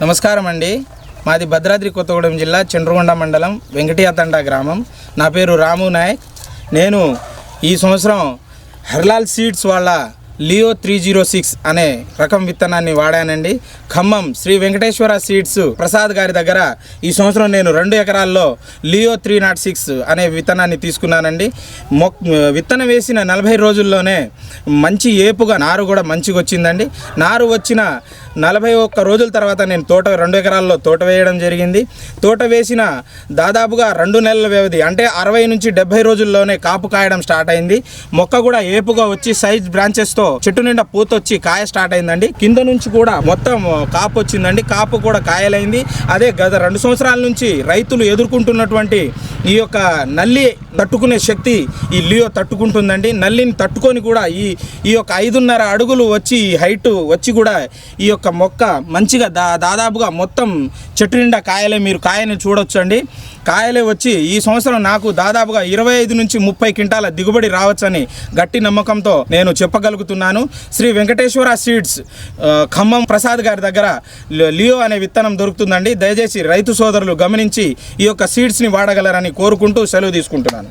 నమస్కారం అండి. మాది భద్రాద్రి కొత్తగూడెం జిల్లా చండ్రగొండ మండలం వెంకటియాతండ గ్రామం. నా పేరు రాము నాయక్. నేను ఈ సంవత్సరం హర్లాల్ సీడ్స్ వాళ్ళ లియో 306 అనే రకం విత్తనాన్ని వాడానండి. ఖమ్మం శ్రీ వెంకటేశ్వర సీడ్స్ ప్రసాద్ గారి దగ్గర ఈ సంవత్సరం నేను 2 ఎకరాల్లో లియో 306 అనే విత్తనాన్ని తీసుకున్నానండి. విత్తనం వేసిన 40 రోజుల్లోనే మంచి ఏపుగా నారు కూడా మంచిగా వచ్చిందండి. నారు వచ్చిన 41 రోజుల తర్వాత నేను 2 ఎకరాల్లో తోట వేయడం జరిగింది. తోట వేసిన దాదాపుగా 2 నెలల వ్యవధి అంటే 60 నుంచి 70 రోజుల్లోనే కాపు కాయడం స్టార్ట్ అయింది. మొక్క కూడా ఏపుగా వచ్చి సైజ్ బ్రాంచెస్తో చెట్టు నిండా పూత వచ్చి కాయ స్టార్ట్ అయిందండి. కింద నుంచి కూడా మొత్తం కాపు వచ్చిందండి. కాపు కూడా కాయలైంది. అదే గత 2 సంవత్సరాల నుంచి రైతులు ఎదుర్కొంటున్నటువంటి ఈ యొక్క నల్లి తట్టుకునే శక్తి ఈ లియో తట్టుకుంటుందండి. నల్లిని తట్టుకొని కూడా ఈ యొక్క 5.5 అడుగులు వచ్చి హైట్ వచ్చి కూడా ఈ యొక్క మొక్క మంచిగా దాదాపుగా మొత్తం చెట్టు నిండా కాయలే, మీరు కాయని చూడొచ్చండి. కాయలే వచ్చి ఈ సంవత్సరం నాకు దాదాపుగా 25 నుంచి 30 క్వింటాల దిగుబడి రావచ్చని గట్టి నమ్మకంతో నేను చెప్పగలుగుతున్నాను. శ్రీ వెంకటేశ్వర సీడ్స్ ఖమ్మం ప్రసాద్ గారి దగ్గర లియో అనే విత్తనం దొరుకుతుందండి. దయచేసి రైతు సోదరులు గమనించి ఈ యొక్క సీడ్స్ని వాడగలరని కోరుకుంటూ సెలవు తీసుకుంటున్నాను.